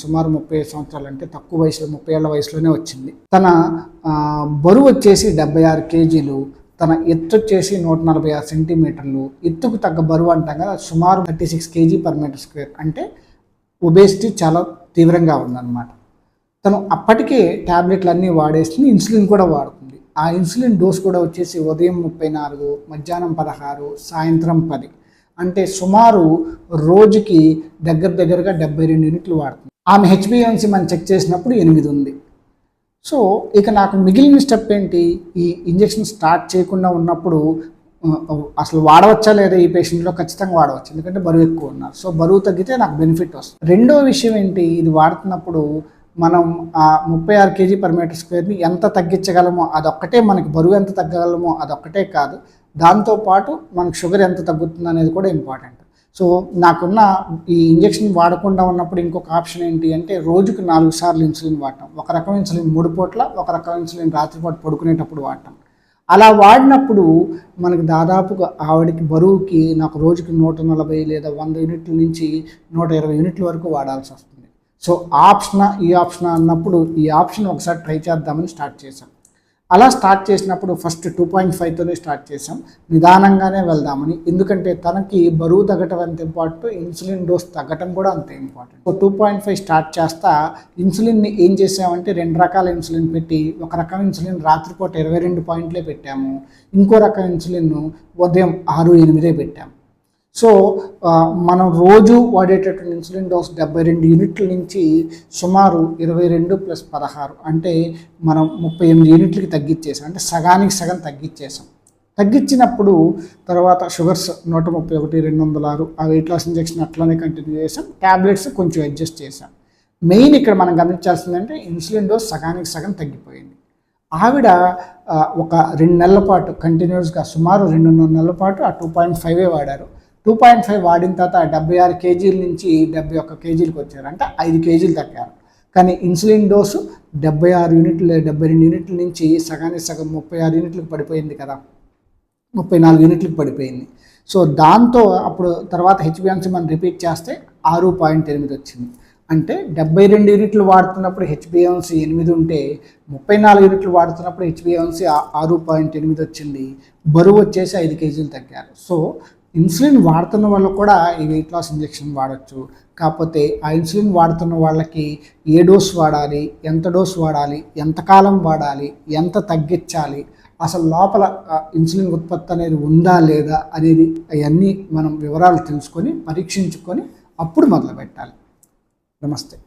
సుమారు 35 సంవత్సరాలు, అంటే తక్కువ వయసులో 30 ఏళ్ల వయసులోనే వచ్చింది. తన బరువు వచ్చేసి 76 కేజీలు, తన ఎత్తు వచ్చేసి 146 సెంటీమీటర్లు. ఎత్తుకు తగ్గ బరువు అంటాం కదా, సుమారు 36 కేజీ పర్ మీటర్ స్క్వేర్. అంటే ఒబేసిటీ చాలా తీవ్రంగా ఉందన్నమాట. తను అప్పటికే ట్యాబ్లెట్లు అన్నీ వాడేస్తుంది, ఇన్సులిన్ కూడా వాడుతుంది. ఆ ఇన్సులిన్ డోస్ కూడా వచ్చేసి ఉదయం 34, మధ్యాహ్నం 16, సాయంత్రం 10. అంటే సుమారు రోజుకి దగ్గరగా 72 యూనిట్లు వాడుతుంది. ఆమె హెచ్బిఏవన్సీ మనం చెక్ చేసినప్పుడు 8 ఉంది. సో ఇక నాకు మిగిలిన స్టెప్ ఏంటి, ఈ ఇంజెక్షన్ స్టార్ట్ చేయకుండా ఉన్నప్పుడు అసలు వాడవచ్చా లేదా ఈ పేషెంట్లో? ఖచ్చితంగా వాడవచ్చు, ఎందుకంటే బరువు ఎక్కువ ఉన్నారు. సో బరువు తగ్గితే నాకు బెనిఫిట్ వస్తుంది. రెండో విషయం ఏంటి, ఇది వాడుతున్నప్పుడు మనం ఆ 36 కేజీ పర్ మీటర్ స్క్వేర్ని ఎంత తగ్గించగలమో అదొక్కటే, మనకి బరువు ఎంత తగ్గగలమో అదొక్కటే కాదు, దాంతోపాటు మనకు షుగర్ ఎంత తగ్గుతుంది అనేది కూడా ఇంపార్టెంట్. సో నాకున్న ఈ ఇంజెక్షన్ వాడకుండా ఉన్నప్పుడు ఇంకొక ఆప్షన్ ఏంటి అంటే, రోజుకు 4 సార్లు ఇన్సులిన్ వాడటం. ఒక రకం ఇన్సులిన్ 3 పూట్ల, ఒక రకం ఇన్సులిన్ రాత్రిపూట పడుకునేటప్పుడు వాడటం. అలా వాడినప్పుడు మనకి దాదాపుగా ఆవిడకి బరువుకి నాకు రోజుకి 140 లేదా 100 యూనిట్ల నుంచి 120 యూనిట్ల వరకు వాడాల్సి వస్తుంది. సో ఈ ఆప్షనా అన్నప్పుడు ఈ ఆప్షన్ ఒకసారి ట్రై చేద్దామని స్టార్ట్ చేశాం. అలా స్టార్ట్ చేసినప్పుడు ఫస్ట్ 2.5తోనే స్టార్ట్ చేసాం, నిదానంగానే వెళ్దామని. ఎందుకంటే తనకి బరువు తగ్గటం ఎంత ఇంపార్టెంట్, ఇన్సులిన్ డోస్ తగ్గటం కూడా అంతే ఇంపార్టెంట్. సో 2.5 స్టార్ట్ చేస్తా. ఇన్సులిన్ని ఏం చేసామంటే 2 రకాల ఇన్సులిన్ పెట్టి, ఒక రకం ఇన్సులిన్ రాత్రిపూట 22 పాయింట్లే పెట్టాము, ఇంకో రకం ఇన్సులిన్ ఉదయం 6-8 పెట్టాము. సో మనం రోజు వాడేటటువంటి ఇన్సులిన్ డోస్ 72 యూనిట్ల నుంచి సుమారు 22 + 16 అంటే మనం 38 యూనిట్లకి తగ్గించేసాం. అంటే సగానికి సగం తగ్గించేసాం. తగ్గించినప్పుడు తర్వాత షుగర్స్ 131, 206, ఆ వెయిట్ లాస్ ఇంజెక్షన్ అట్లానే కంటిన్యూ చేసాం. ట్యాబ్లెట్స్ కొంచెం అడ్జస్ట్ చేసాం. మెయిన్ ఇక్కడ మనం గమనించాల్సిందంటే ఇన్సులిన్ డోస్ సగానికి సగం తగ్గిపోయింది. ఆవిడ ఒక 2 నెలల పాటు కంటిన్యూస్గా సుమారు 2.5 నెలల పాటు ఆ 2.5 వాడారు. 2.5 వాడిన తర్వాత 76 కేజీల నుంచి 71 కేజీలకు వచ్చారు, అంటే 5 కేజీలు తగ్గారు. కానీ ఇన్సులిన్ డోసు 76 యూనిట్లు 72 యూనిట్ల నుంచి సగానికి సగం 36 యూనిట్లకు పడిపోయింది కదా, 34 యూనిట్లకు పడిపోయింది. సో దాంతో అప్పుడు తర్వాత హెచ్బిఏవన్సీ మనం రిపీట్ చేస్తే 6.8 వచ్చింది. అంటే 72 యూనిట్లు వాడుతున్నప్పుడు హెచ్బిఏవన్సీ 8 ఉంటే 34 యూనిట్లు వాడుతున్నప్పుడు హెచ్బిఏవన్సీ 6.8 వచ్చింది. బరువు వచ్చేసి 5 కేజీలు తగ్గారు. సో ఇన్సులిన్ వాడుతున్న వాళ్ళు కూడా ఈ వెయిట్ లాస్ ఇంజెక్షన్ వాడచ్చు. కాకపోతే ఆ ఇన్సులిన్ వాడుతున్న వాళ్ళకి ఏ డోస్ వాడాలి, ఎంత డోస్ వాడాలి, ఎంతకాలం వాడాలి, ఎంత తగ్గించాలి, అసలు లోపల ఇన్సులిన్ ఉత్పత్తి అనేది ఉందా లేదా అనేది అవన్నీ మనం వివరాలు తెలుసుకొని పరీక్షించుకొని అప్పుడు మొదలు పెట్టాలి. నమస్తే.